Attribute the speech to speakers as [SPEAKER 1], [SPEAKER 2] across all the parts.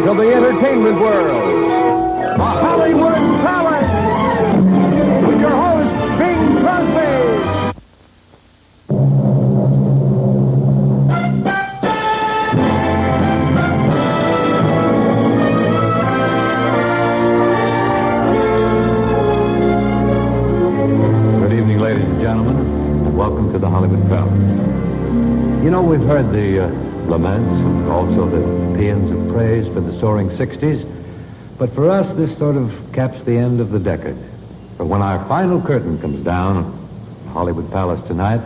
[SPEAKER 1] of the entertainment world, the Hollywood Palace, with your host, Bing Crosby.
[SPEAKER 2] Good evening, ladies and gentlemen, and welcome to the Hollywood Palace. You know, we've heard the laments and also the paeans of praise for the soaring 60s, but for us, this sort of caps the end of the decade. For when our final curtain comes down, Hollywood Palace tonight,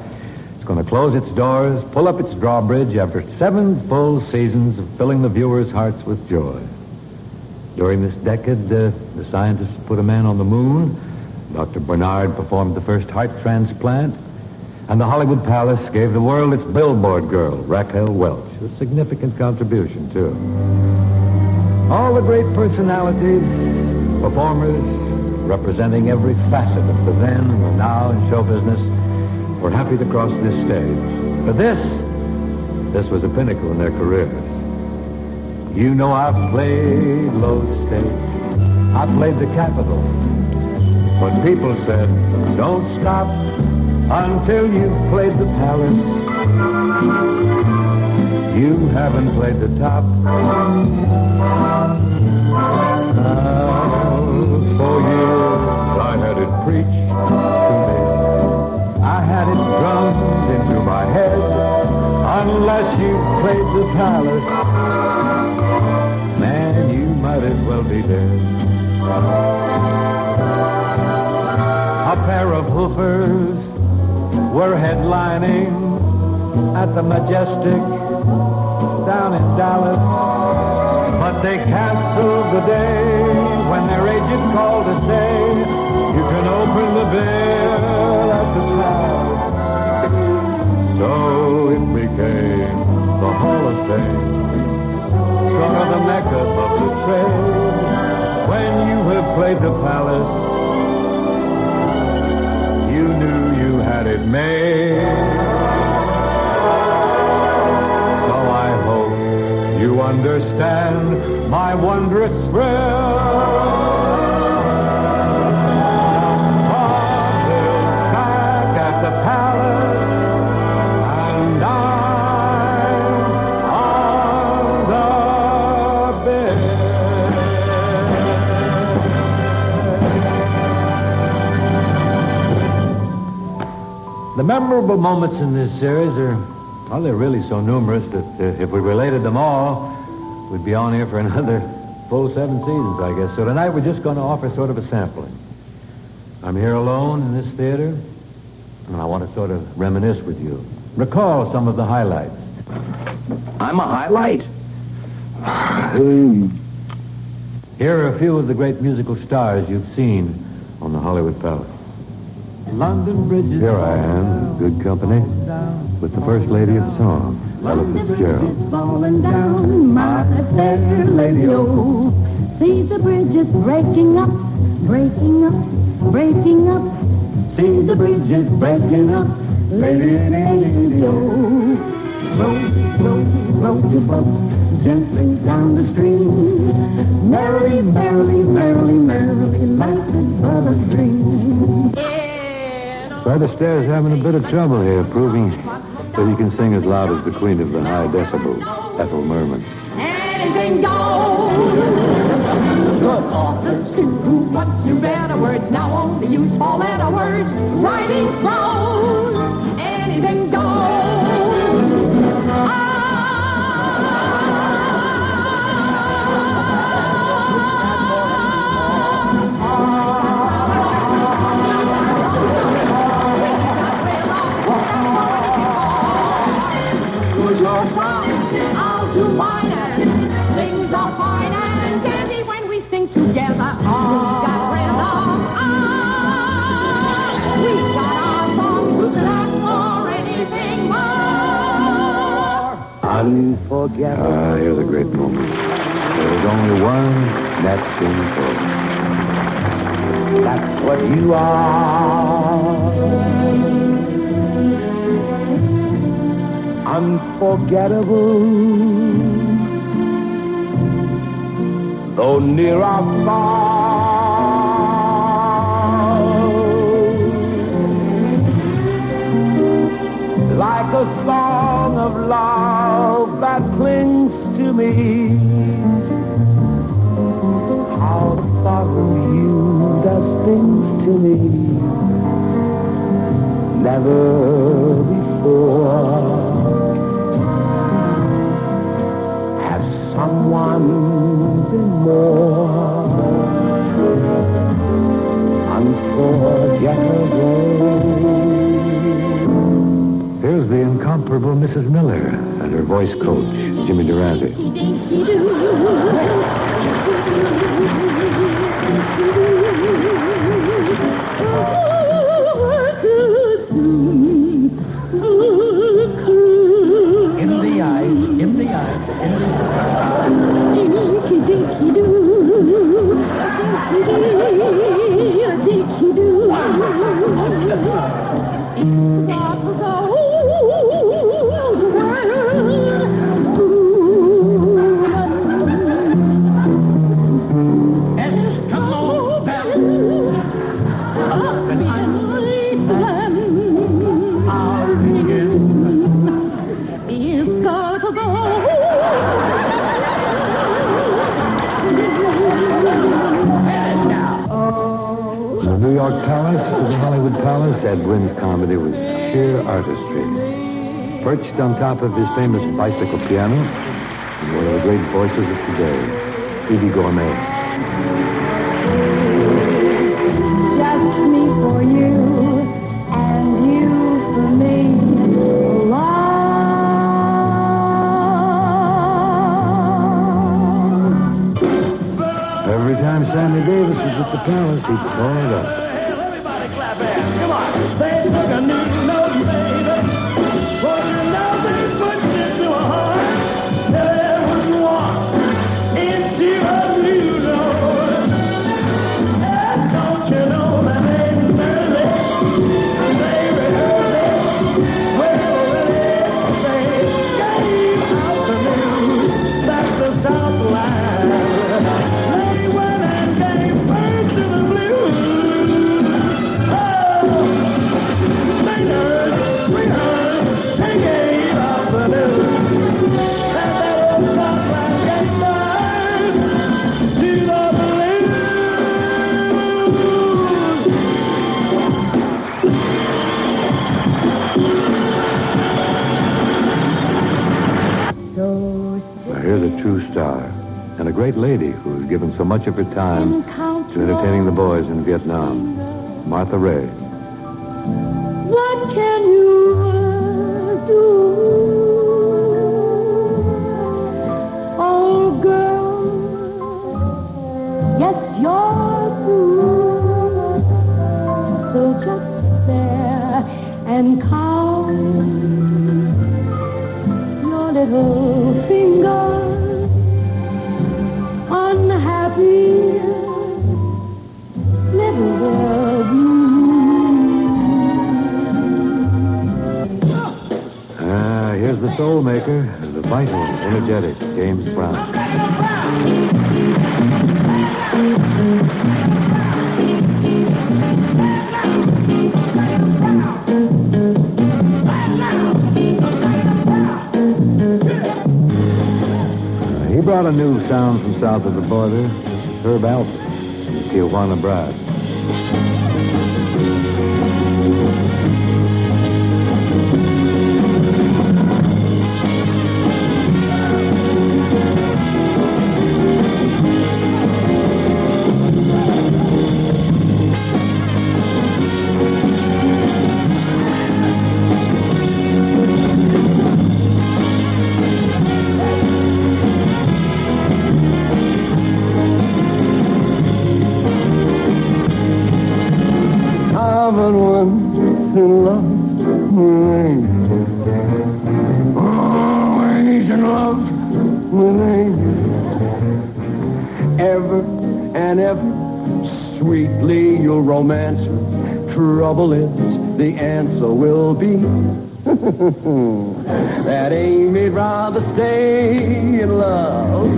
[SPEAKER 2] it's going to close its doors, pull up its drawbridge after 7 full seasons of filling the viewers' hearts with joy. During this decade, the scientists put a man on the moon, Dr. Bernard performed the first heart transplant, and the Hollywood Palace gave the world its billboard girl, Raquel Welch, a significant contribution, too. All the great personalities, performers, representing every facet of the then and the now in show business, were happy to cross this stage. But this was a pinnacle in their careers. You know, I've played low stakes. I played the Capitol. When people said, don't stop until you've played the Palace. You haven't played the top. For years I had it preached to me. I had it drummed into my head. Unless you played the Palace, man, you might as well be dead. A pair of hoofers were headlining at the Majestic down in Dallas, but they canceled the day when their agent called to say, you can open the bill at the Palace. So it became the Hall of Fame, sort of the Mecca of the trade. When you have played the Palace, you knew you had it made. So I hope you understand my wondrous thrill. Back at the Palace, and I'm on the bed. The memorable moments in this series are, well, they're really so numerous that if we related them all, we'd be on here for another full 7 seasons, I guess. So tonight we're just going to offer sort of a sampling. I'm here alone in this theater, and I want to sort of reminisce with you. Recall some of the highlights.
[SPEAKER 3] I'm a highlight.
[SPEAKER 2] Here are a few of the great musical stars you've seen on the Hollywood Palace.
[SPEAKER 1] London bridges.
[SPEAKER 2] Here I am, good company, with the first lady of the song, Ella Fitzgerald.
[SPEAKER 4] Falling down, my fair lady, oh. See the bridges breaking up, breaking up, breaking up. See the bridges breaking up, lady, lady, oh. Row, row, row your boat gently down the stream. Merrily, merrily, merrily, merrily, like a brother's dream.
[SPEAKER 2] Fred Astaire's having a bit of trouble here, proving that he can sing as loud as the queen of the high decibels, Ethel Merman.
[SPEAKER 4] Anything goes. Good authors too. What's your better words? Now only use 4-letter words. Writing prose. Anything goes. I'll do mine and things are fine and dandy when we sing together. We've got rhythm. We've got our songs to laugh for anything more.
[SPEAKER 2] Unforgettable. Here's a great moment. There's only one Neptune folk.
[SPEAKER 1] That's what you are. Unforgettable. though near or far. Like a song of love that clings to me, how the thought of you does things to me never before. Has someone been more unforgettable?
[SPEAKER 2] Here's the incomparable Mrs. Miller and her voice coach, Jimmy Durante.
[SPEAKER 3] In the eyes, in the eyes, in the
[SPEAKER 2] Ed Wynn's comedy was sheer artistry. Perched on top of his famous bicycle piano, and one of the great voices of today, Eydie Gorme.
[SPEAKER 4] Just me for you, and you for me.
[SPEAKER 2] Every time Sammy Davis was at the Palace, he'd call it up.
[SPEAKER 1] Come on, they took a new note, baby. For you know they put it to a heart. There was walk into a new door. And don't you know that they early, they were early. Well, they gave out the news that the Southland, they went and gave birth to the blues.
[SPEAKER 2] Here's a true star, and a great lady who's given so much of her time to entertaining the boys in Vietnam, Martha Raye.
[SPEAKER 4] What can you do? Oh, girl, yes, you're through. So just there and count your little fingers. Unhappy little world.
[SPEAKER 2] Here's the soul maker, the vital, energetic James Brown. He brought a new sound from south of the border, Herb Alpert, the Tijuana Brass.
[SPEAKER 1] Romance, trouble is, the answer will be that Amy'd rather stay in love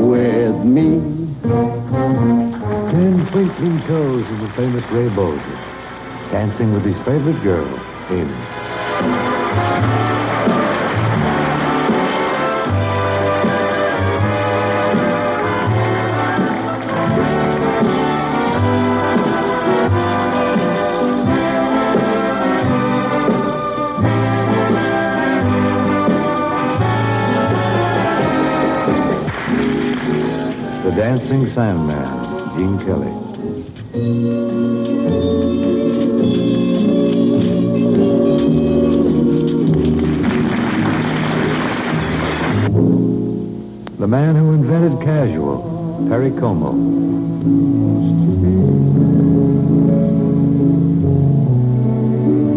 [SPEAKER 1] with me.
[SPEAKER 2] 10 twinkling toes of the famous Raye Bolger, dancing with his favorite girl, Amy. The Dancing Sandman, Gene Kelly. The man who invented casual, Perry Como.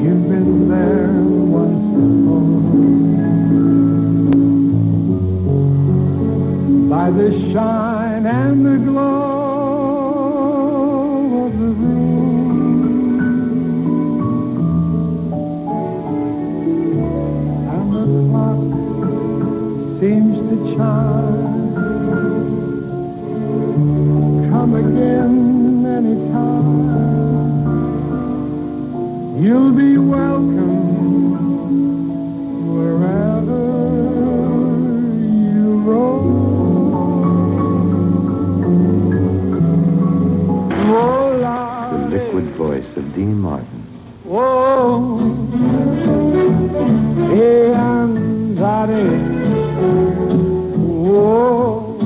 [SPEAKER 1] You've been there once before. By the shine and the glow of the room, and the clock seems to chime. Come again anytime. You'll be welcome wherever you roam.
[SPEAKER 2] The liquid voice of Dean Martin.
[SPEAKER 1] Whoa, hey, Anxiety. Whoa.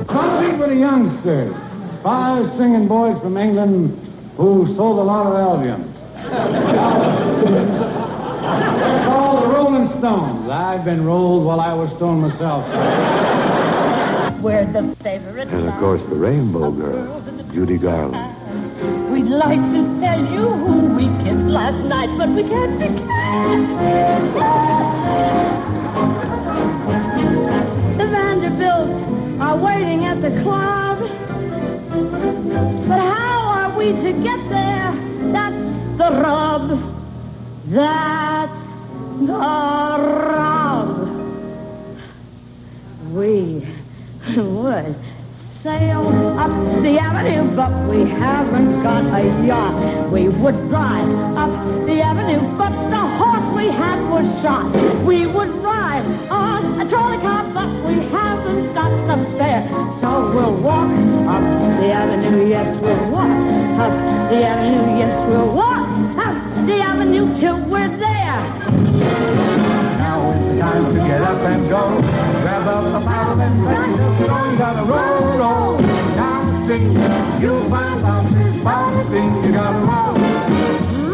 [SPEAKER 1] Something for the youngsters. 5 singing boys from England who sold a lot of Albion. They're called the Rolling Stones. I've been rolled while I was stoned myself.
[SPEAKER 4] We're the favorite.
[SPEAKER 2] And, of course, the Rainbow Girl, Judy Garland.
[SPEAKER 4] We'd like to tell you who we kissed last night, but we can't declare. The Vanderbilts are waiting at the club. But how are we to get there? That's the rub. That's the rub. We would sail up the avenue, but we haven't got a yacht. We would drive up the avenue, but the horse we had was shot. We would ride on a trolley car, but we haven't got the fare. So we'll walk up the avenue, yes, we'll walk up the avenue, yes, we'll walk up the avenue till we're there.
[SPEAKER 1] Now is the time to get up and go. Grab up the bottle and ready to go. You gotta roll, roll down the street. You'll find out this bottle thing. You gotta roll,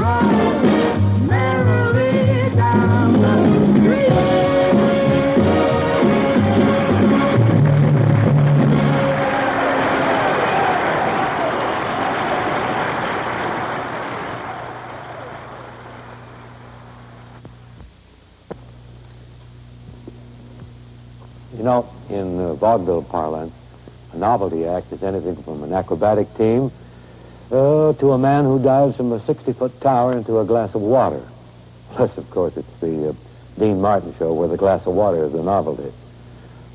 [SPEAKER 1] roll merrily down the street.
[SPEAKER 2] You know, in vaudeville parlance, a novelty act is anything from an acrobatic team to a man who dives from a 60-foot tower into a glass of water. Plus, of course, it's the Dean Martin show where the glass of water is the novelty.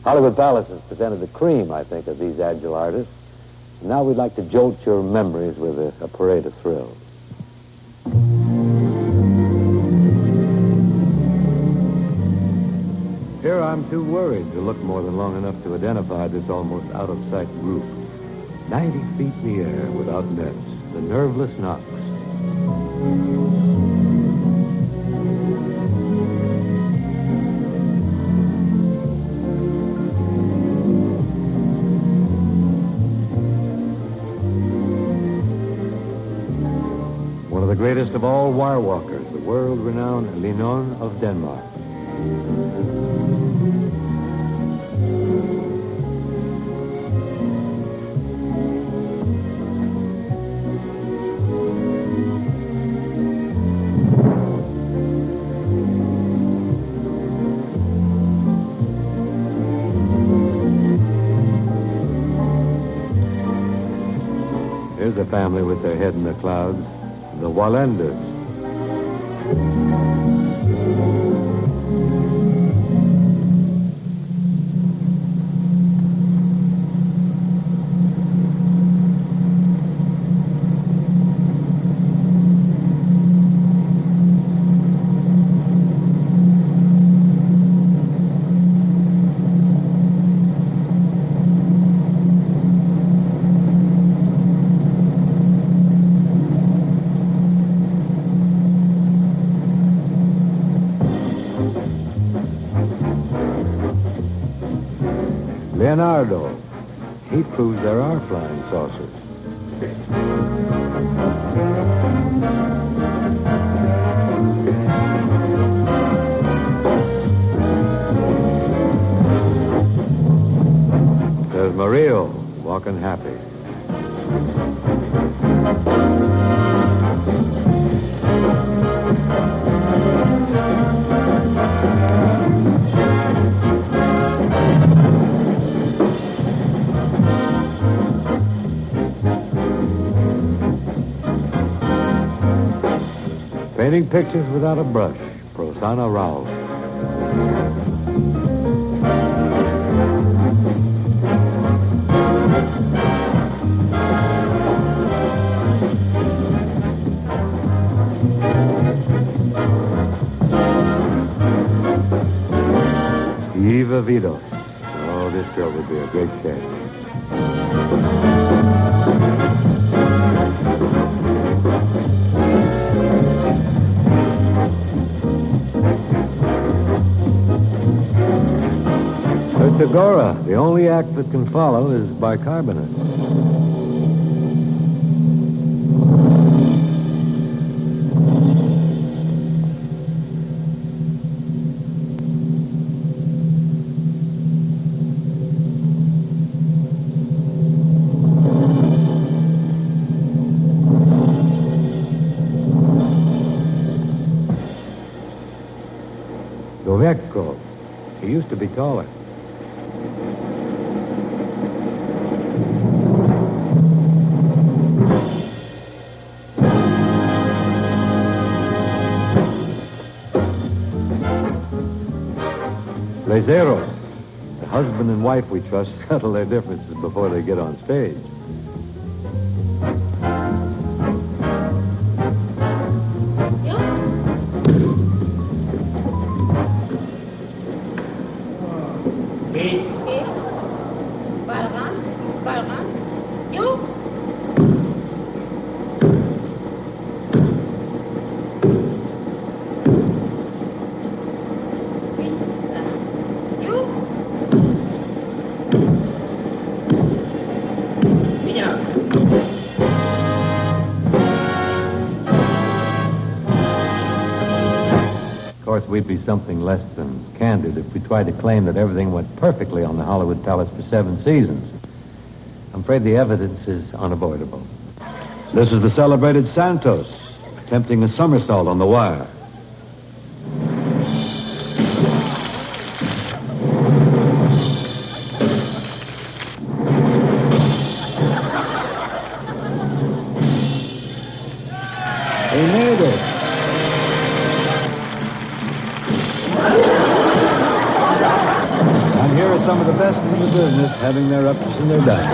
[SPEAKER 2] Hollywood Palace has presented the cream, I think, of these agile artists. And now we'd like to jolt your memories with a parade of thrills. Here I'm too worried to look more than long enough to identify this almost out-of-sight group. 90 feet in the air without nets, the nerveless Knox. One of the greatest of all wire walkers, the world-renowned Linon of Denmark. Here's a family with their head in the clouds, the Wallendas. Leonardo. He proves there are flying saucers. There's Mario, walking happy. Painting pictures without a brush. Prosana Rao. Eva Vidos. Oh, this girl would be a great catch. Agora, the only act that can follow is bicarbonate. Dovecco. He used to be taller. Lezeros, the husband and wife we trust settle their differences before they get on stage. We'd be something less than candid if we tried to claim that everything went perfectly on the Hollywood Palace for 7 seasons. I'm afraid the evidence is unavoidable. This is the celebrated Santos, attempting a somersault on the wire. He made it. And here are some of the best in the business having their ups and their downs.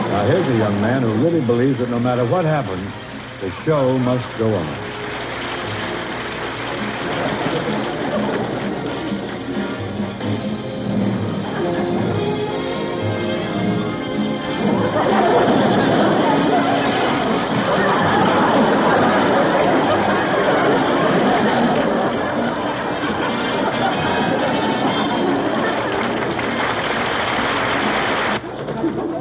[SPEAKER 2] Now here's a young man who really believes that no matter what happens, the show must go on.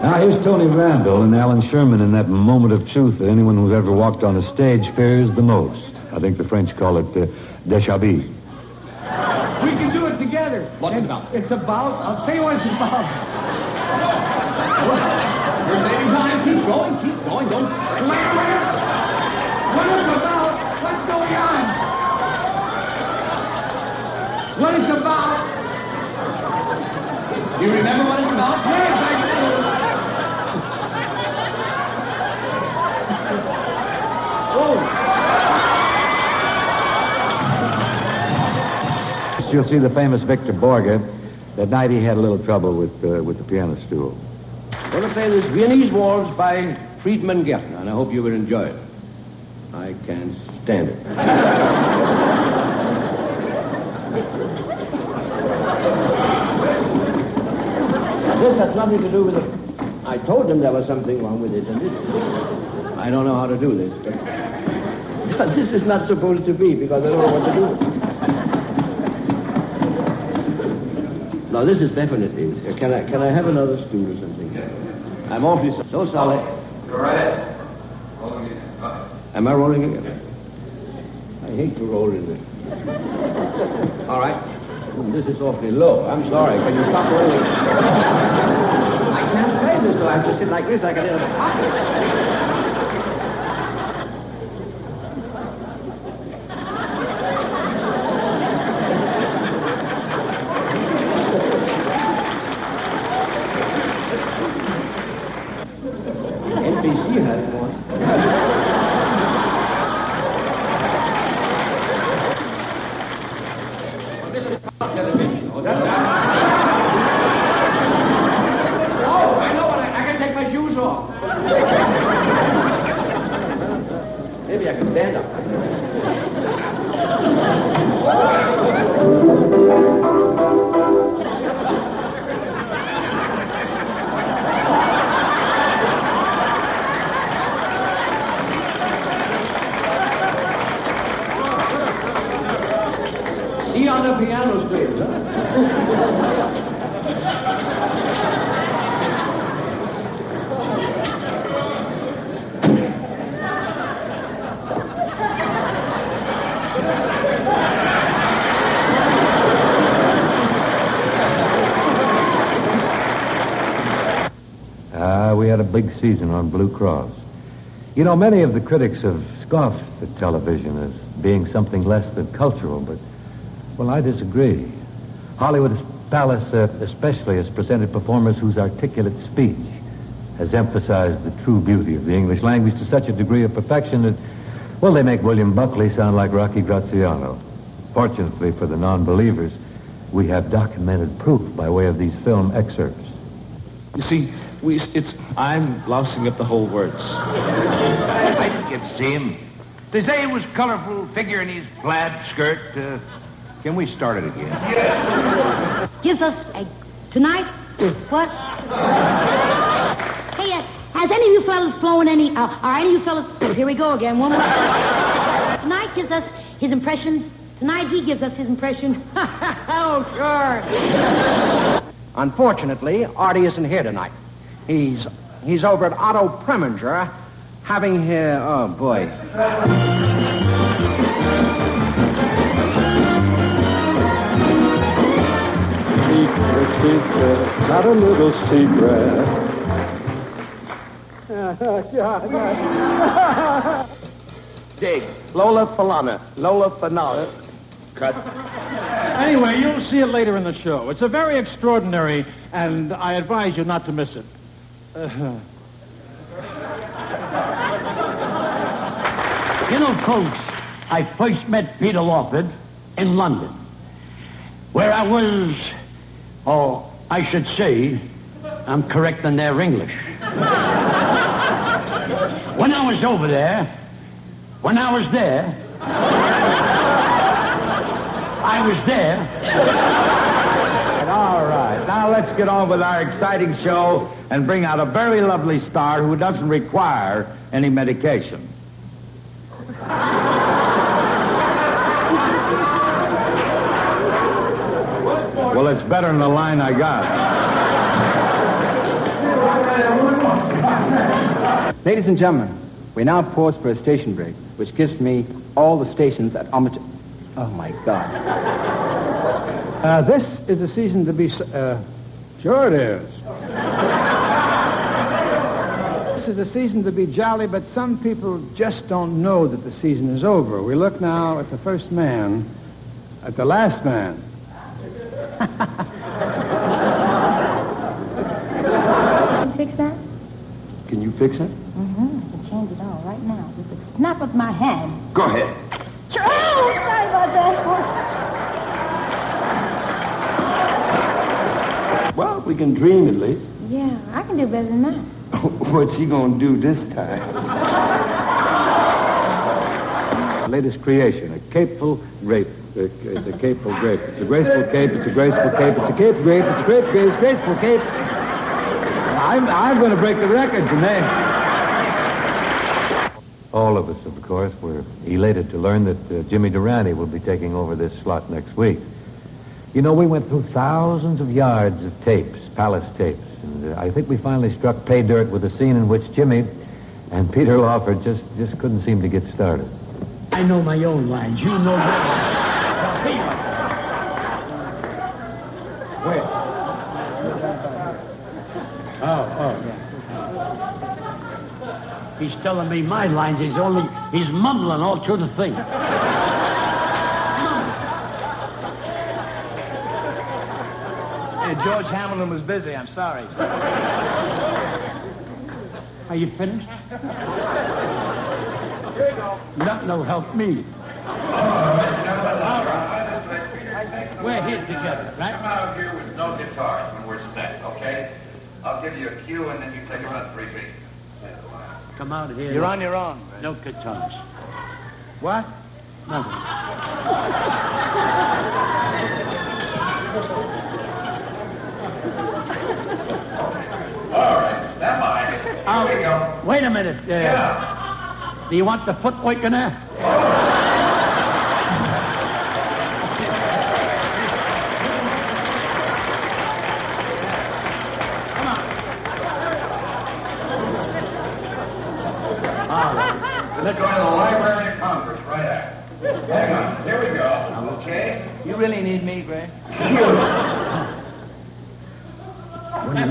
[SPEAKER 2] Now, here's Tony Randall and Alan Sherman in that moment of truth that anyone who's ever walked on a stage fears the most. I think the French call it déjà vu.
[SPEAKER 3] We can do it together.
[SPEAKER 5] What's it about?
[SPEAKER 3] It's about, I'll tell you what it's about.
[SPEAKER 5] You're saving time. Keep going, don't...
[SPEAKER 3] What it's about, what's going on? What it's about.
[SPEAKER 5] Do you remember what it's about?
[SPEAKER 3] Yes, I do.
[SPEAKER 2] You'll see the famous Victor Borge. That night he had a little trouble with the piano stool.
[SPEAKER 5] I'm going to play this Viennese Waltz by Friedman Gärtner, and I hope you will enjoy it. I can't stand it. this has nothing to do with it. I told them there was something wrong with this, and this. I don't know how to do this, but this is not supposed to be because I don't know what to do with it. No, this is definitely. Can I have another stool or something? I'm awfully so sorry.
[SPEAKER 6] Go right ahead.
[SPEAKER 5] Am I rolling again? I hate to roll in this. All right. This is awfully low. I'm sorry. Can you stop rolling? I can't play this, so I have to sit like this. I can hit a pocket. NBC has one. Television. Oh, that's right. Oh, I know what I can take my shoes off. Maybe I can stand up. See on the piano strings, huh?
[SPEAKER 2] We had a big season on Blue Cross. You know, many of the critics have scoffed at television as being something less than cultural, but, well, I disagree. Hollywood's palace, especially, has presented performers whose articulate speech has emphasized the true beauty of the English language to such a degree of perfection that, well, they make William Buckley sound like Rocky Graziano. Fortunately for the non-believers, we have documented proof by way of these film excerpts.
[SPEAKER 7] You see, I'm lousing up the whole words.
[SPEAKER 8] I think it's him. They say he was colorful figure in his plaid skirt. Can we start it again?
[SPEAKER 4] Yeah. Gives us a... Tonight? What? Hey, has any of you fellas flown any... are any of you fellas... Here we go again. One more. Tonight gives us his impression. Tonight he gives us his impression. Oh, sure.
[SPEAKER 9] Unfortunately, Artie isn't here tonight. He's over at Otto Preminger having his... Oh, boy.
[SPEAKER 1] Secret, not a little secret.
[SPEAKER 9] Dig. Lola Falana. Lola Falana. Cut.
[SPEAKER 10] Anyway, you'll see it later in the show. It's a very extraordinary, and I advise you not to miss it.
[SPEAKER 8] You know, folks, I first met Peter Lawford in London, where I was, I should say, I'm correcting their English. When I was over there, I was there.
[SPEAKER 6] All right, now let's get on with our exciting show and bring out a very lovely star who doesn't require any medication. Well, it's better than the line I got.
[SPEAKER 9] Ladies and gentlemen, we now pause for a station break, which gives me all the stations at Omich... Oh, my God. This is a season to be...
[SPEAKER 10] Sure it is.
[SPEAKER 9] This is a season to be jolly, but some people just don't know that the season is over. We look now at the first man, at the last man.
[SPEAKER 4] Can you fix that?
[SPEAKER 9] Can you fix it?
[SPEAKER 4] Mm-hmm. I can change it all right now. With a snap of my hand.
[SPEAKER 6] Go ahead.
[SPEAKER 4] Oh, sorry about that.
[SPEAKER 9] Well, we can dream at least.
[SPEAKER 4] Yeah, I can do better than that.
[SPEAKER 9] What's he gonna do this time?
[SPEAKER 2] Latest creation, a capeful grape. It's a capeful grape. It's a graceful cape. It's a graceful cape. It's a cape grape. It's a grape grape. Graceful cape. I'm going to break the record today. All of us, of course, were elated to learn that Jimmy Durante will be taking over this slot next week. You know, we went through thousands of yards of tapes, palace tapes, and I think we finally struck pay dirt with a scene in which Jimmy and Peter Lawford just couldn't seem to get started.
[SPEAKER 8] I know my own lines. You know yours.
[SPEAKER 2] Where?
[SPEAKER 8] Oh, yeah. He's telling me my lines. He's mumbling all through the thing.
[SPEAKER 9] Hey, George Hamilton was busy. I'm sorry.
[SPEAKER 8] Are you finished?
[SPEAKER 9] Here you go.
[SPEAKER 8] Nothing will help me. We're here together, right?
[SPEAKER 11] Come out here with no guitars when we're set, okay? I'll give you a cue and then you take about 3 beats.
[SPEAKER 8] Come out here.
[SPEAKER 9] You're on your own.
[SPEAKER 8] No guitars.
[SPEAKER 9] What?
[SPEAKER 8] Nothing.
[SPEAKER 11] All right, stand by. Here we go.
[SPEAKER 8] Wait a minute.
[SPEAKER 11] Yeah.
[SPEAKER 8] Do you want the footwork in there?
[SPEAKER 11] Let's go to the Library of Congress right after. Hang on. Here we go. Okay?
[SPEAKER 9] You really need me, Gray?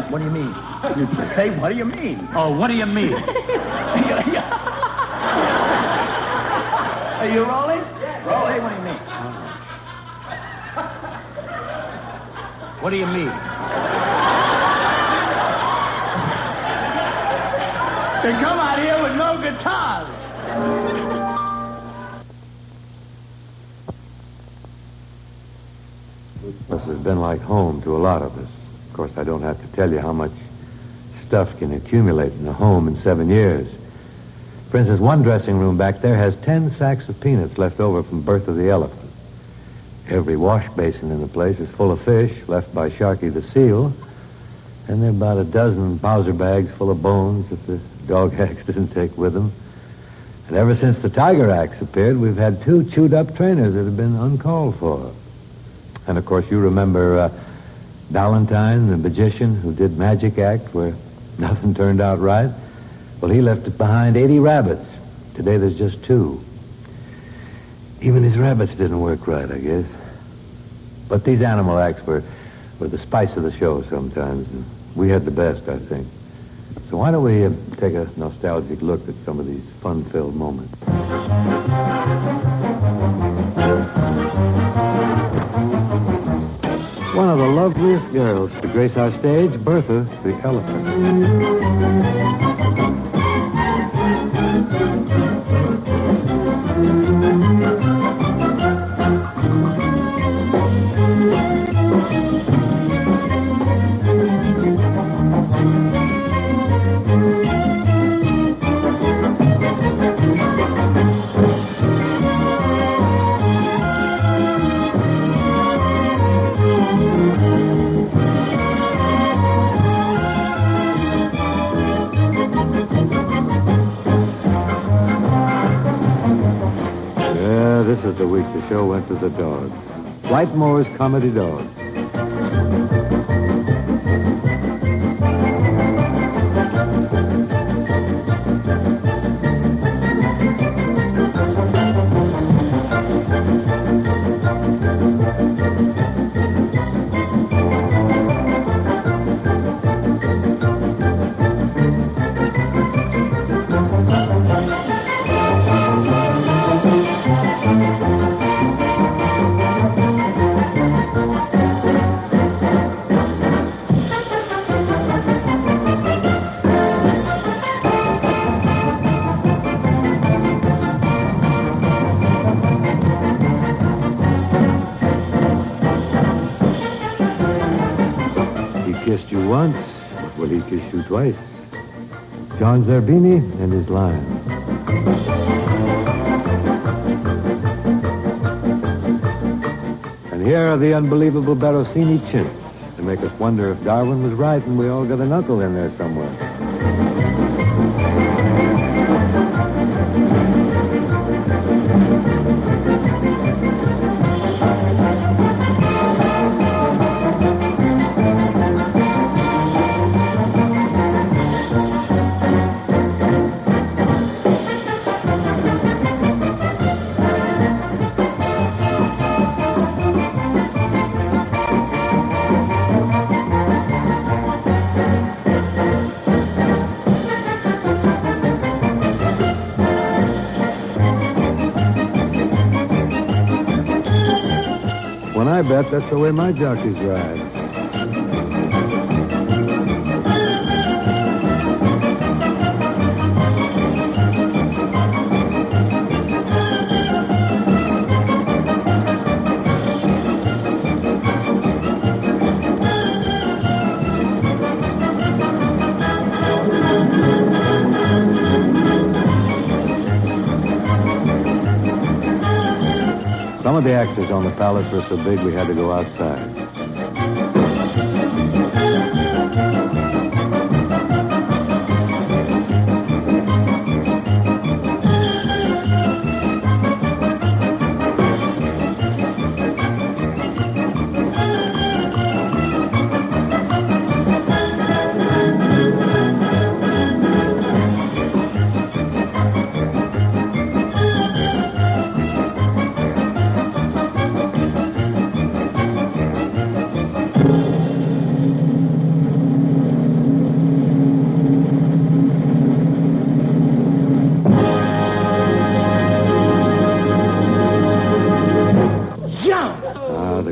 [SPEAKER 8] What do you mean?
[SPEAKER 9] You say, what do you mean?
[SPEAKER 8] Oh, what do you mean?
[SPEAKER 9] Are you rolling? Roll. Hey, what do you mean?
[SPEAKER 8] What do you mean?
[SPEAKER 9] They come out here with no guitars.
[SPEAKER 2] This has been like home to a lot of us. Of course, I don't have to tell you how much stuff can accumulate in a home in 7 years. For instance, one dressing room back there has 10 sacks of peanuts left over from Birth of the Elephant. Every wash basin in the place is full of fish left by Sharky the seal, and there are about a dozen Bowser bags full of bones that the dog hacks didn't take with them. And ever since the Tiger Axe appeared, we've had 2 chewed-up trainers that have been uncalled for. And, of course, you remember Valentine, the magician who did Magic Act, where nothing turned out right? Well, he left behind 80 rabbits. Today there's just 2. Even his rabbits didn't work right, I guess. But these animal acts were the spice of the show sometimes, and we had the best, I think. So why don't we take a nostalgic look at some of these fun-filled moments. One of the loveliest girls to grace our stage, Bertha the elephant. This is the week the show went to the dogs. Whitemore's Comedy Dogs. Kissed you once, will he kiss you twice? John Zerbini and his lion. And here are the unbelievable Barosini chimps. to make us wonder if Darwin was right and we all got an uncle in there somewhere. I bet that's the way my jockeys ride. Some of the actors on the Palace were so big we had to go outside.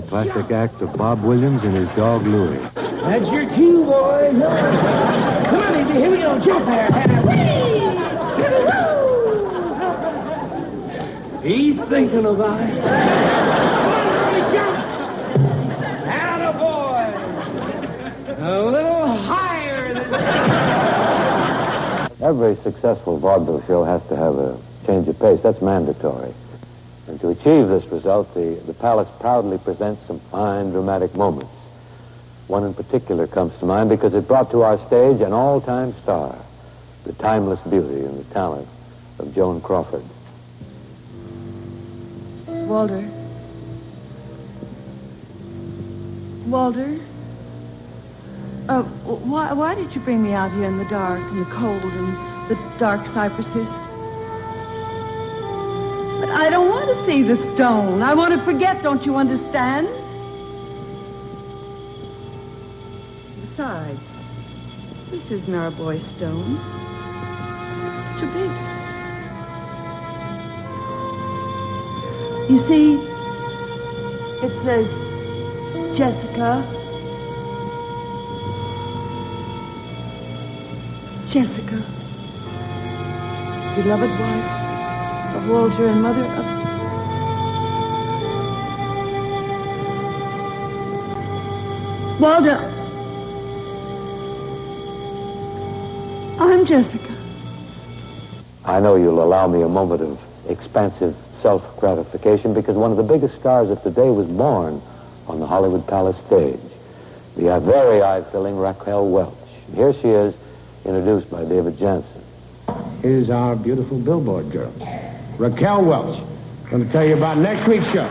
[SPEAKER 2] Classic act of Bob Williams and his dog Louie.
[SPEAKER 1] That's your cue, boy. Come on, baby. Here we go. Jump there. He's thinking of I. Attaboy. A little higher than that.
[SPEAKER 2] Every successful vaudeville show has to have a change of pace. That's mandatory. And to achieve this result, the Palace proudly presents some fine dramatic moments. One in particular comes to mind because it brought to our stage an all-time star, the timeless beauty and the talent of Joan Crawford.
[SPEAKER 12] Walter. Walter? Why did you bring me out here in the dark and the cold and the dark cypresses? But I don't want to see the stone. I want to forget, don't you understand? Besides, this isn't our boy's stone. It's too big. You see, it says Jessica. Jessica, beloved wife of Walter and mother of... Walter, I'm Jessica.
[SPEAKER 2] I know you'll allow me a moment of expansive self-gratification because one of the biggest stars of today was born on the Hollywood Palace stage. The very eye-filling Raquel Welch. And here she is, introduced by David Jansen.
[SPEAKER 9] Here's our beautiful billboard girl, Raquel Welch. I'm going to tell you about next week's show.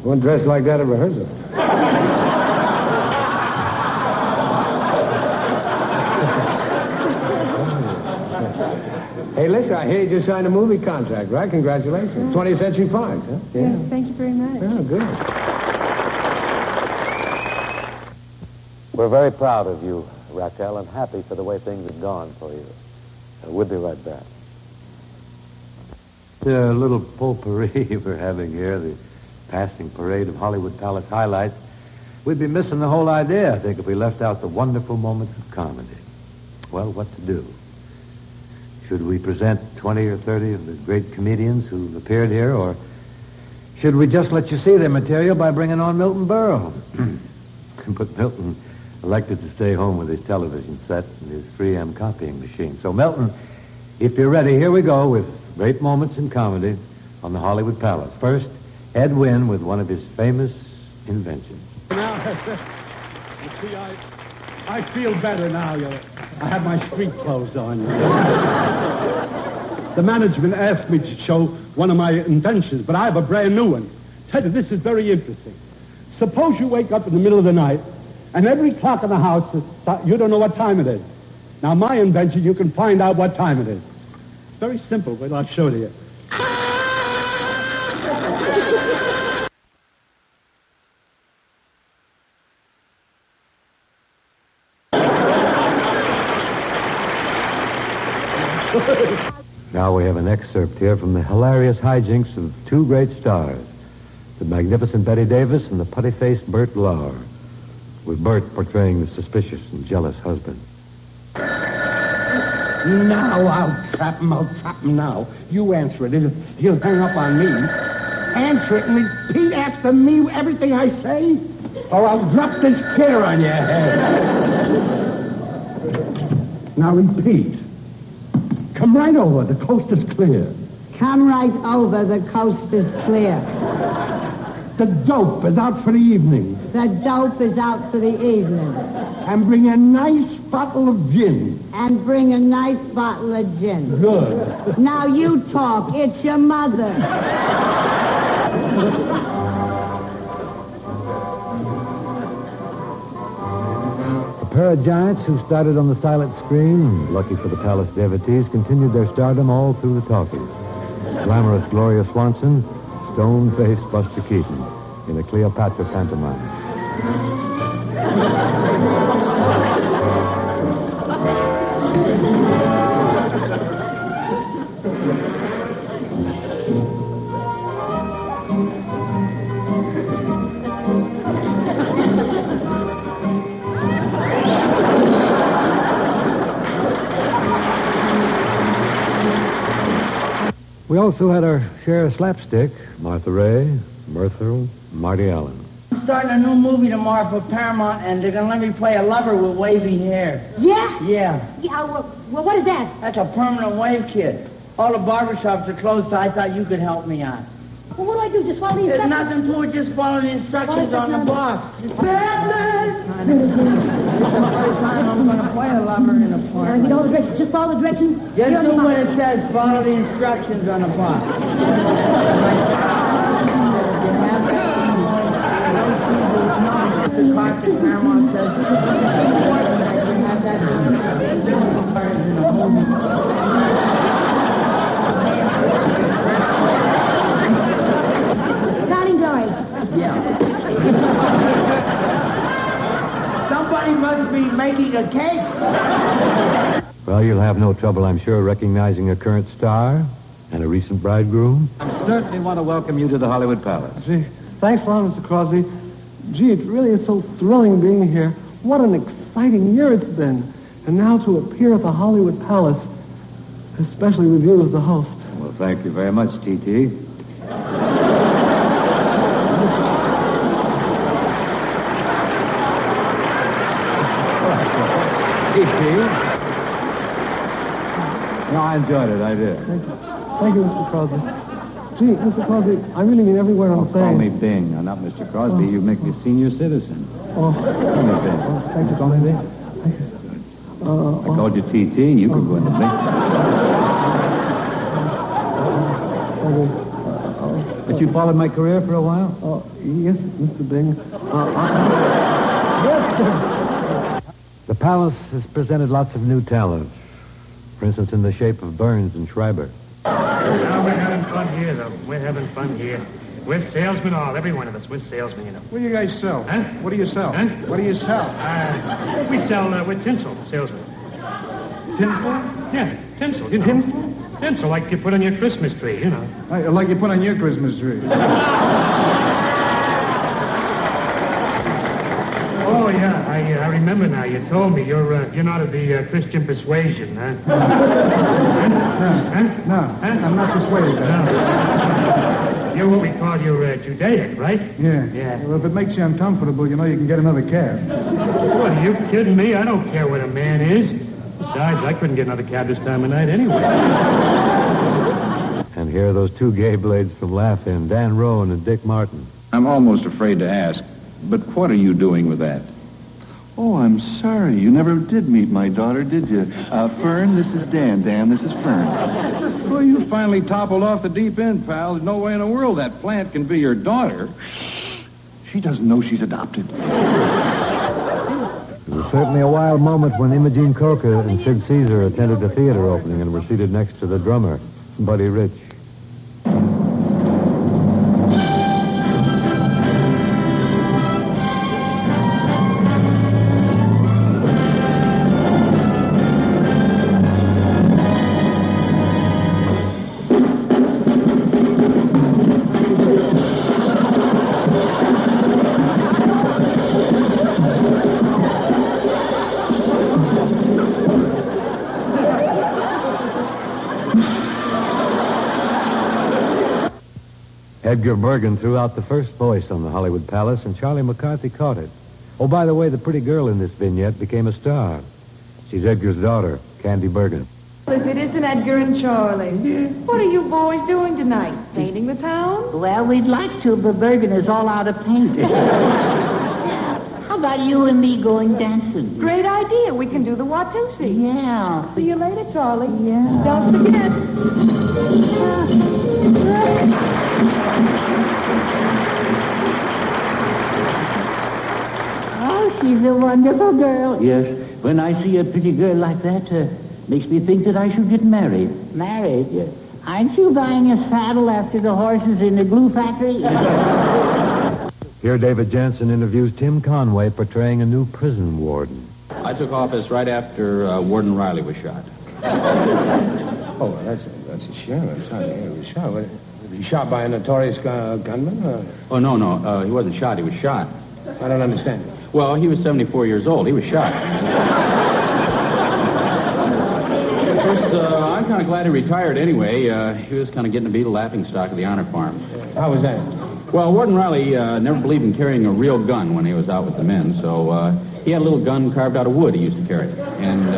[SPEAKER 9] One dressed like that at rehearsal. Hey, listen, I hear you just signed a movie contract, right? Congratulations. 20th Century Fox, huh?
[SPEAKER 12] Yeah. Yes, thank you very much.
[SPEAKER 9] Oh, good.
[SPEAKER 2] We're very proud of you, Raquel, and happy for the way things have gone for you. We'll be right back. The little potpourri we're having here, the passing parade of Hollywood Palace highlights, we'd be missing the whole idea, I think, if we left out the wonderful moments of comedy. Well, what to do? Should we present 20 or 30 of the great comedians who've appeared here, or should we just let you see their material by bringing on Milton Berle? But Milton elected to stay home with his television set and his 3M copying machine. So, Milton, if you're ready, here we go with great moments in comedy on the Hollywood Palace. First, Ed Wynn with one of his famous inventions.
[SPEAKER 13] Now, you see, I feel better now. I have my street clothes on. The management asked me to show one of my inventions, but I have a brand new one. Ted, this is very interesting. Suppose you wake up in the middle of the night, and every clock in the house, you don't know what time it is. Now, my invention, you can find out what time it is. It's very simple, but I'll show you.
[SPEAKER 2] Now we have an excerpt here from the hilarious hijinks of two great stars, the magnificent Bette Davis and the putty-faced Bert Lauer, with Bert portraying the suspicious and jealous husband.
[SPEAKER 14] Now I'll trap him now. You answer it. He'll hang up on me. Answer it and repeat after me everything I say, or I'll drop this chair on your head. Now repeat. Come right over. The coast is clear.
[SPEAKER 4] Come right over. The coast is clear.
[SPEAKER 14] The dope is out for the evening.
[SPEAKER 4] The dope is out for the evening.
[SPEAKER 14] And bring a nice bottle of gin.
[SPEAKER 4] And bring a nice bottle of gin.
[SPEAKER 14] Good.
[SPEAKER 4] Now you talk. It's your mother.
[SPEAKER 2] A pair of giants who started on the silent screen, lucky for the palace devotees, continued their stardom all through the talkies. Glamorous Gloria Swanson, stone-faced Buster Keaton in a Cleopatra pantomime. We also had our share of slapstick, Martha Raye, Myrtle, Marty Allen.
[SPEAKER 15] I'm starting a new movie tomorrow for Paramount, and they're going to let me play a lover with wavy hair.
[SPEAKER 4] Yeah?
[SPEAKER 15] Yeah.
[SPEAKER 4] Well, what is that?
[SPEAKER 15] That's a permanent wave kit. All the barbershops are closed, so I thought you could help me out.
[SPEAKER 4] Well, what do I do? Just follow the
[SPEAKER 15] There's
[SPEAKER 4] instructions?
[SPEAKER 15] nothing to it, just follow the instructions on the box. This is the first time I'm going to play a lover in a porn.
[SPEAKER 4] You know the directions. Just follow the directions.
[SPEAKER 15] Just do what it says. Follow the instructions on the box. The carpet Paramount says it's important that you have that
[SPEAKER 4] Darling Glory.
[SPEAKER 15] Yeah. Somebody must be making a cake.
[SPEAKER 2] Well, you'll have no trouble, I'm sure, recognizing a current star and a recent bridegroom.
[SPEAKER 16] I certainly want to welcome you to the Hollywood Palace.
[SPEAKER 17] Gee, thanks a lot, Mr. Crosby. Gee, it really is so thrilling being here. What an exciting year it's been. And now to appear at the Hollywood Palace, especially with you as the host.
[SPEAKER 16] Well, thank you very much, T.T. No, I enjoyed it. I did.
[SPEAKER 17] Thank you, Mr. Crosby. Gee, Mr. Crosby, I really mean every word I'm saying.
[SPEAKER 16] Call me Bing, not Mr. Crosby. You make me a senior citizen.
[SPEAKER 17] Oh.
[SPEAKER 16] Call me Bing.
[SPEAKER 17] Thank you.
[SPEAKER 16] Call me Bing. I called you T.T. You can go into Bing. But you followed my career for a while?
[SPEAKER 17] Yes, Mr. Bing.
[SPEAKER 2] The Palace has presented lots of new talent. For instance, in the shape of Burns and Schreiber.
[SPEAKER 18] Now we're having fun here, though. We're having fun here. We're salesmen, all, every one of us. We're salesmen, you know.
[SPEAKER 9] What do you guys sell?
[SPEAKER 18] Huh?
[SPEAKER 9] What do you sell?
[SPEAKER 18] Huh?
[SPEAKER 9] What do you sell?
[SPEAKER 18] We sell, we're tinsel salesmen.
[SPEAKER 9] Tinsel?
[SPEAKER 18] Yeah, tinsel, you know.
[SPEAKER 9] Tinsel?
[SPEAKER 18] Tinsel, like you put on your Christmas tree, you know.
[SPEAKER 9] Like you put on your Christmas tree.
[SPEAKER 18] Oh, yeah, I remember now. You told me you're not of the Christian persuasion, huh?
[SPEAKER 9] No, I'm not persuaded.
[SPEAKER 18] No. You're what we call your Judaic, right?
[SPEAKER 9] Yeah.
[SPEAKER 18] Yeah.
[SPEAKER 9] Well, if it makes you uncomfortable, you know you can get another cab.
[SPEAKER 18] What, are you kidding me? I don't care what a man is. Besides, I couldn't get another cab this time of night anyway.
[SPEAKER 2] And here are those two gay blades from Laugh-In, Dan Rowan and Dick Martin.
[SPEAKER 16] I'm almost afraid to ask, but what are you doing with that?
[SPEAKER 19] Oh, I'm sorry. You never did meet my daughter, did you? Fern, this is Dan. Dan, this is Fern.
[SPEAKER 16] Well, you finally toppled off the deep end, pal. There's no way in the world that plant can be your daughter.
[SPEAKER 19] She doesn't know she's adopted.
[SPEAKER 2] It was certainly a wild moment when Imogene Coca and Sid Caesar attended the theater opening and were seated next to the drummer, Buddy Rich. Edgar Bergen threw out the first voice on the Hollywood Palace, and Charlie McCarthy caught it. Oh, by the way, the pretty girl in this vignette became a star. She's Edgar's daughter, Candy Bergen.
[SPEAKER 12] If it isn't Edgar and Charlie. What are you boys doing tonight? Painting the town?
[SPEAKER 3] Well, we'd like to, but Bergen is all out of paint. How about you and me going dancing?
[SPEAKER 12] Great idea. We can do the Watusi.
[SPEAKER 3] Yeah.
[SPEAKER 12] See you later, Charlie.
[SPEAKER 3] Yeah.
[SPEAKER 12] Don't forget.
[SPEAKER 3] Oh, she's a wonderful girl. Yes. When I see a pretty girl like that, makes me think that I should get married. Married? Yes. Aren't you buying a saddle after the horses in the glue factory?
[SPEAKER 2] Here, David Jansen interviews Tim Conway portraying a new prison warden.
[SPEAKER 20] I took office right after Warden Riley was shot.
[SPEAKER 5] Oh, that's a shame. I'm sorry. He was shot. Was he shot by a notorious gunman?
[SPEAKER 20] Oh, no. He wasn't shot. He was shot.
[SPEAKER 5] I don't understand.
[SPEAKER 20] Well, he was 74 years old. He was shot. Of course, I'm kind of glad he retired anyway. He was kind of getting to be the laughingstock of the honor farm.
[SPEAKER 5] How was that?
[SPEAKER 20] Well, Warden Riley never believed in carrying a real gun when he was out with the men, so he had a little gun carved out of wood he used to carry. And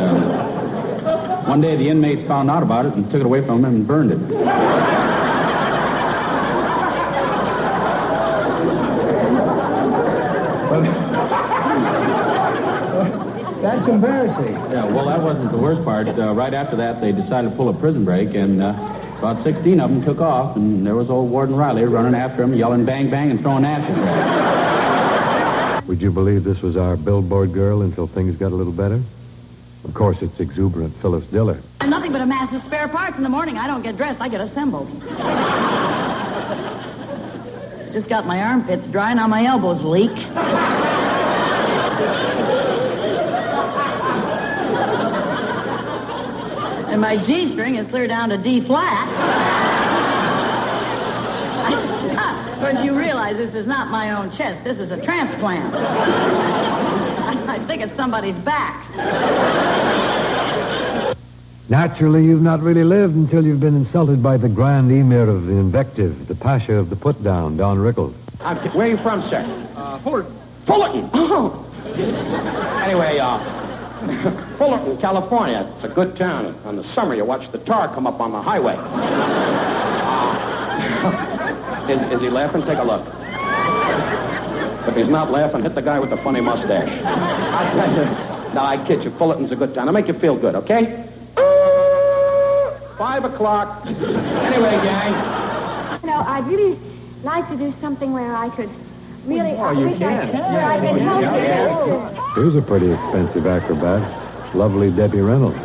[SPEAKER 20] one day the inmates found out about it and took it away from him and burned it.
[SPEAKER 5] That's embarrassing.
[SPEAKER 20] Yeah, well, that wasn't the worst part. Right after that, they decided to pull a prison break, and about 16 of them took off, and there was old Warden Riley running after him, yelling bang, bang, and throwing ashes at him.
[SPEAKER 2] Would you believe this was our billboard girl until things got a little better? Of course, it's exuberant Phyllis Diller.
[SPEAKER 21] I'm nothing but a mass of spare parts in the morning. I don't get dressed. I get assembled. Just got my armpits dry, now my elbows leak. And my G-string is clear down to D-flat. But you realize this is not my own chest. This is a transplant. I think it's somebody's back.
[SPEAKER 2] Naturally, you've not really lived until you've been insulted by the grand emir of the invective, the pasha of the put-down, Don Rickles.
[SPEAKER 5] Where are you from, sir?
[SPEAKER 14] Fullerton.
[SPEAKER 5] Fullerton! Oh. Anyway, Fullerton, California. It's a good town. In the summer, you watch the tar come up on the highway. Is he laughing? Take a look. If he's not laughing, hit the guy with the funny mustache. I'll tell you. No, I kid you. Fullerton's a good town. I'll make you feel good, okay? 5 o'clock. Anyway, gang.
[SPEAKER 22] You know, I'd really like to do something where I could really...
[SPEAKER 2] Oh, you can.
[SPEAKER 22] I could help you.
[SPEAKER 2] Here's a pretty expensive acrobat. Lovely Debbie Reynolds.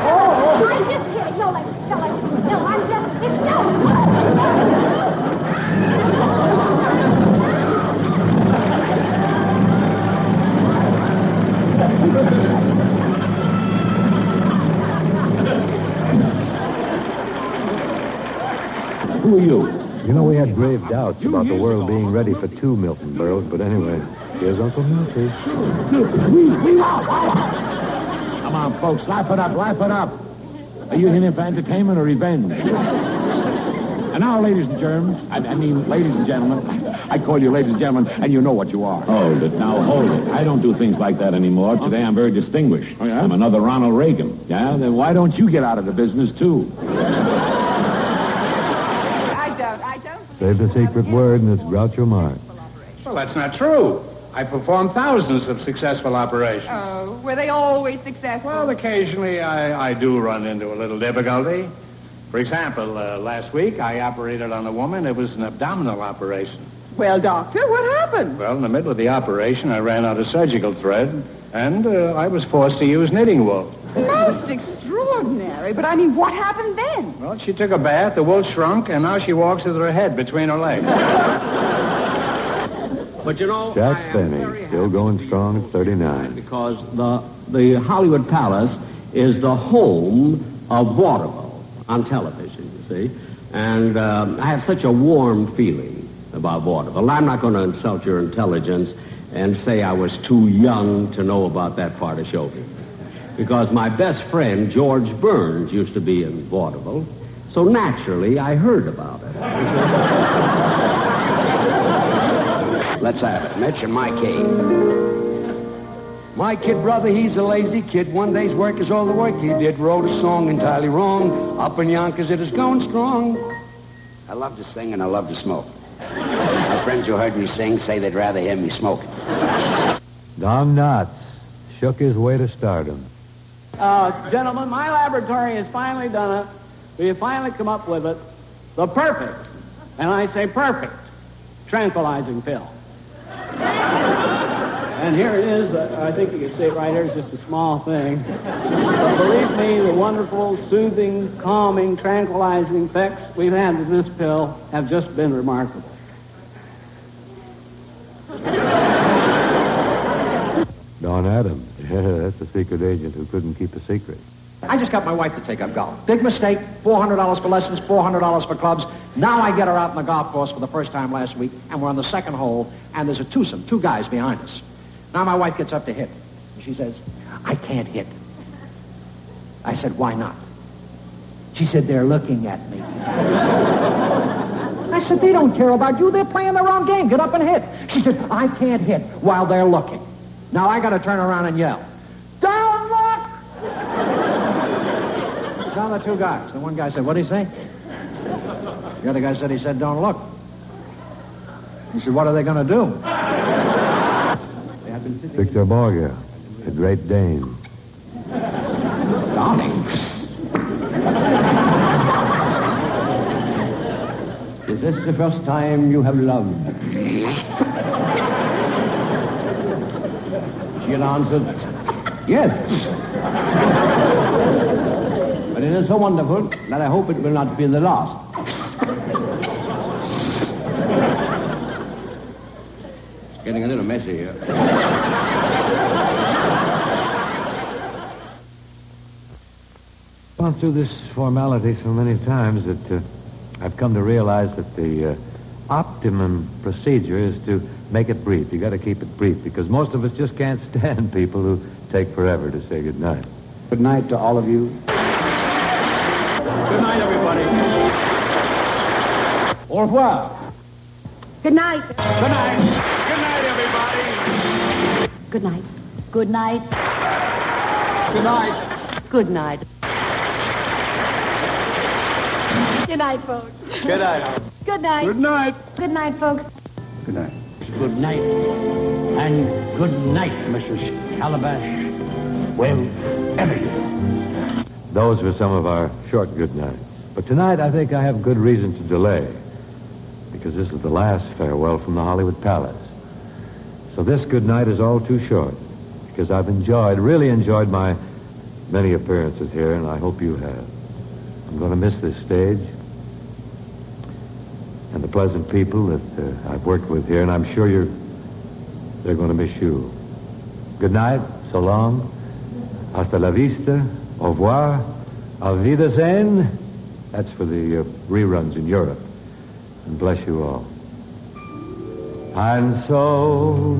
[SPEAKER 22] Oh, I'm just kidding. No, I'm just...
[SPEAKER 2] Who are you? You know, we had grave doubts about the world being ready for 2 Milton Berles, but anyway, here's Uncle Milty.
[SPEAKER 14] Come on, folks, laugh it up, laugh it up. Are you in for entertainment or revenge? And now, ladies and germs, ladies and gentlemen,
[SPEAKER 11] I call you ladies and gentlemen, and you know what you are.
[SPEAKER 7] Hold it, now hold it. I don't do things like that anymore. Today I'm very distinguished.
[SPEAKER 11] Oh, yeah?
[SPEAKER 7] I'm another Ronald Reagan.
[SPEAKER 11] Yeah, then why don't you get out of the business, too?
[SPEAKER 12] I don't.
[SPEAKER 2] Say the secret word, and it's Groucho Marx.
[SPEAKER 9] Well, that's not true. I performed thousands of successful operations.
[SPEAKER 12] Oh, were they always successful?
[SPEAKER 9] Well, occasionally I do run into a little difficulty. For example, last week I operated on a woman. It was an abdominal operation.
[SPEAKER 12] Well, doctor, what happened?
[SPEAKER 9] Well, in the middle of the operation, I ran out of surgical thread, and I was forced to use knitting wool.
[SPEAKER 12] Most extraordinary. But I mean, what happened then?
[SPEAKER 9] Well, she took a bath, the wool shrunk, and now she walks with her head between her legs.
[SPEAKER 8] But you know,
[SPEAKER 2] Jack Benny, still going strong at 39.
[SPEAKER 8] Because the Hollywood Palace is the home of vaudeville on television, you see. And I have such a warm feeling about vaudeville. I'm not going to insult your intelligence and say I was too young to know about that part of show business. Because my best friend, George Burns, used to be in vaudeville. So naturally, I heard about it.
[SPEAKER 5] Let's have it. Mitch and my kid. My kid brother, he's a lazy kid. One day's work is all the work he did. Wrote a song entirely wrong. Up in Yonkers, it is going strong. I love to sing and I love to smoke. My friends who heard me sing say they'd rather hear me smoking.
[SPEAKER 2] Don Knotts shook his way to stardom.
[SPEAKER 3] Gentlemen, my laboratory has finally done it. We have finally come up with it. The perfect, and I say perfect, tranquilizing pill. And here it is. I think you can see it right here. It's just a small thing. But believe me, the wonderful, soothing, calming, tranquilizing effects we've had with this pill have just been remarkable.
[SPEAKER 2] Don Adams. Yeah, that's a secret agent who couldn't keep a secret.
[SPEAKER 10] I just got my wife to take up golf. Big mistake. $400 for lessons, $400 for clubs. Now I get her out on the golf course for the first time last week, and we're on the second hole, and there's a twosome, two guys behind us. Now my wife gets up to hit, and she says, I can't hit. I said, why not? She said, they're looking at me. I said, they don't care about you. They're playing their own game. Get up and hit. She said, I can't hit while they're looking. Now I got to turn around and yell, don't look! Now the two guys. The one guy said, what did he say? The other guy said, he said, don't look. He said, what are they going to do?
[SPEAKER 2] Victor Borge, the Great Dane.
[SPEAKER 5] Darling. Is this the first time you have loved? She had answered, yes. But it is so wonderful that I hope it will not be the last. It's getting a little messy here.
[SPEAKER 2] Gone through this formality so many times that I've come to realize that the optimum procedure is to make it brief. You got to keep it brief because most of us just can't stand people who take forever to say goodnight.
[SPEAKER 5] Good night to all of you.
[SPEAKER 3] Good night, everybody.
[SPEAKER 10] Au revoir.
[SPEAKER 22] Good night.
[SPEAKER 3] Good night.
[SPEAKER 11] Good night, everybody.
[SPEAKER 22] Good night.
[SPEAKER 21] Good night.
[SPEAKER 3] Good night.
[SPEAKER 22] Good night. Good night, folks.
[SPEAKER 3] Good night.
[SPEAKER 22] Good night.
[SPEAKER 3] Good night.
[SPEAKER 22] Good night, folks.
[SPEAKER 5] Good night.
[SPEAKER 8] Good night. And good night, Mrs. Calabash. Wherever you are.
[SPEAKER 2] Those were some of our short good nights. But tonight I think I have good reason to delay because this is the last farewell from the Hollywood Palace. So this good night is all too short because I've really enjoyed my many appearances here, and I hope you have. I'm going to miss this stage and the pleasant people that I've worked with here, and I'm sure they're going to miss you. Good night, so long, hasta la vista, au revoir, auf Wiedersehen. That's for the reruns in Europe. And bless you all. And so,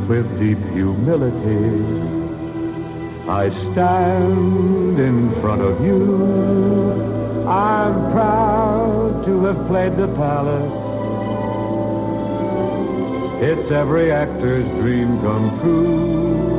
[SPEAKER 2] with deep humility, I stand in front of you. I'm proud to have played the palace It's every actor's dream come true.